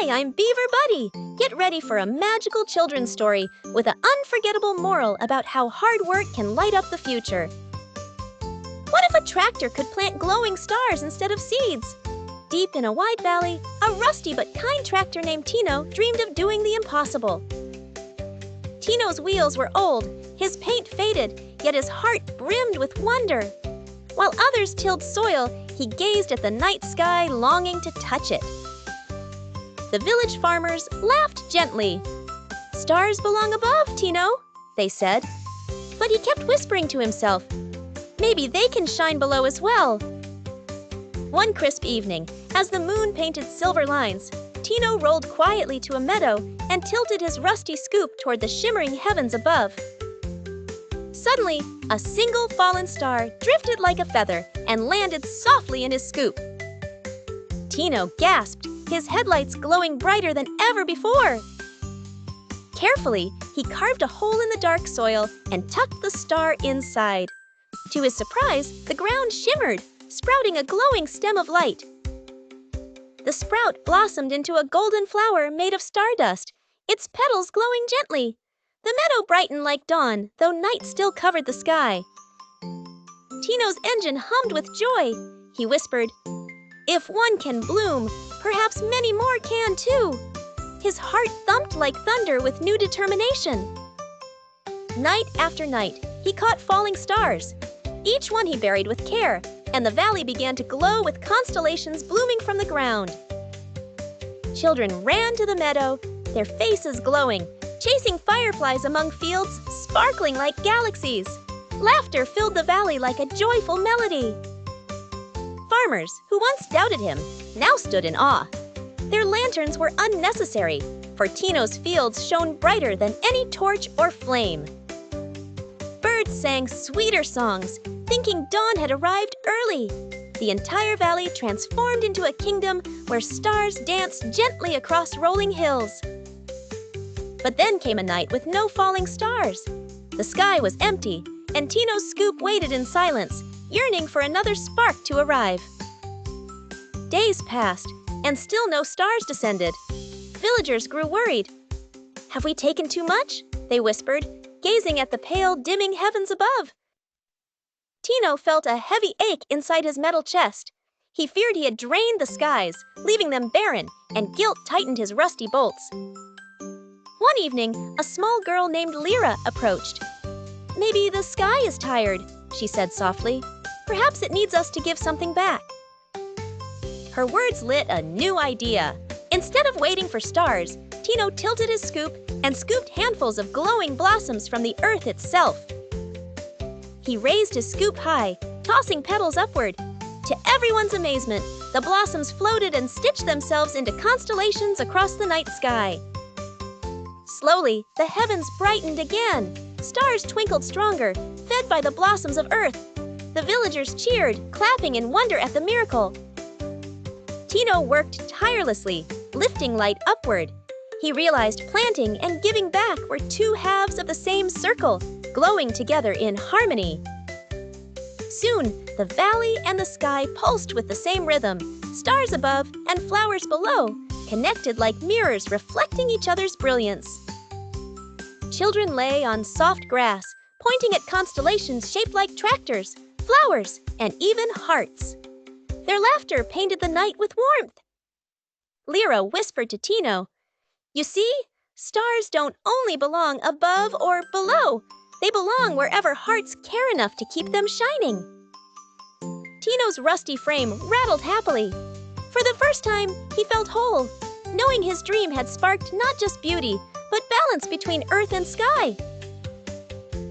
Hi, I'm Beaver Buddy. Get ready for a magical children's story with an unforgettable moral about how hard work can light up the future. What if a tractor could plant glowing stars instead of seeds? Deep in a wide valley, a rusty but kind tractor named Tino dreamed of doing the impossible. Tino's wheels were old, his paint faded, yet his heart brimmed with wonder. While others tilled soil, he gazed at the night sky, longing to touch it. The village farmers laughed gently. "Stars belong above, Tino," they said. But he kept whispering to himself, "Maybe they can shine below as well." One crisp evening, as the moon painted silver lines, Tino rolled quietly to a meadow and tilted his rusty scoop toward the shimmering heavens above. Suddenly, a single fallen star drifted like a feather and landed softly in his scoop. Tino gasped, his headlights glowing brighter than ever before. Carefully, he carved a hole in the dark soil and tucked the star inside. To his surprise, the ground shimmered, sprouting a glowing stem of light. The sprout blossomed into a golden flower made of stardust, its petals glowing gently. The meadow brightened like dawn, though night still covered the sky. Tino's engine hummed with joy. He whispered, "If one can bloom, perhaps many more can too." His heart thumped like thunder with new determination. Night after night, he caught falling stars. Each one he buried with care, and the valley began to glow with constellations blooming from the ground. Children ran to the meadow, their faces glowing, chasing fireflies among fields sparkling like galaxies. Laughter filled the valley like a joyful melody. Farmers, who once doubted him, now stood in awe. Their lanterns were unnecessary, for Tino's fields shone brighter than any torch or flame. Birds sang sweeter songs, thinking dawn had arrived early. The entire valley transformed into a kingdom where stars danced gently across rolling hills. But then came a night with no falling stars. The sky was empty, and Tino's scoop waited in silence, yearning for another spark to arrive. Days passed, and still no stars descended. Villagers grew worried. "Have we taken too much?" they whispered, gazing at the pale, dimming heavens above. Tino felt a heavy ache inside his metal chest. He feared he had drained the skies, leaving them barren, and guilt tightened his rusty bolts. One evening, a small girl named Lyra approached. "Maybe the sky is tired," she said softly. "Perhaps it needs us to give something back." Her words lit a new idea. Instead of waiting for stars, Tino tilted his scoop and scooped handfuls of glowing blossoms from the earth itself. He raised his scoop high, tossing petals upward. To everyone's amazement, the blossoms floated and stitched themselves into constellations across the night sky. Slowly, the heavens brightened again. Stars twinkled stronger, fed by the blossoms of earth. The villagers cheered, clapping in wonder at the miracle. Tino worked tirelessly, lifting light upward. He realized planting and giving back were two halves of the same circle, glowing together in harmony. Soon, the valley and the sky pulsed with the same rhythm, stars above and flowers below, connected like mirrors reflecting each other's brilliance. Children lay on soft grass, pointing at constellations shaped like tractors, flowers, and even hearts. Their laughter painted the night with warmth. Lyra whispered to Tino, "You see, stars don't only belong above or below. They belong wherever hearts care enough to keep them shining." Tino's rusty frame rattled happily. For the first time, he felt whole, knowing his dream had sparked not just beauty, but balance between earth and sky.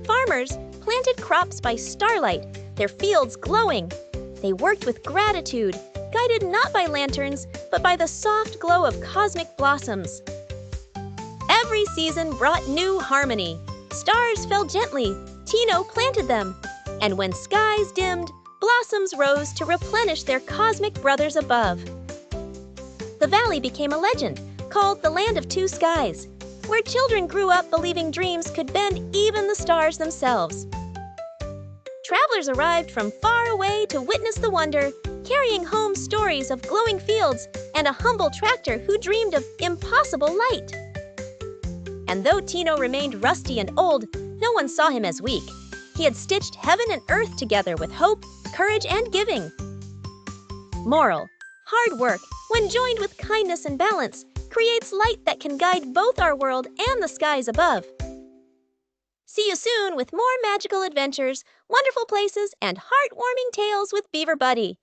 Farmers planted crops by starlight, their fields glowing. They worked with gratitude, guided not by lanterns, but by the soft glow of cosmic blossoms. Every season brought new harmony. Stars fell gently, Tino planted them, and when skies dimmed, blossoms rose to replenish their cosmic brothers above. The valley became a legend, called the Land of Two Skies, where children grew up believing dreams could bend even the stars themselves. Travelers arrived from far away to witness the wonder, carrying home stories of glowing fields and a humble tractor who dreamed of impossible light. And though Tino remained rusty and old, no one saw him as weak. He had stitched heaven and earth together with hope, courage, and giving. Moral: hard work, when joined with kindness and balance, creates light that can guide both our world and the skies above. See you soon with more magical adventures, wonderful places, and heartwarming tales with Beaver Buddy.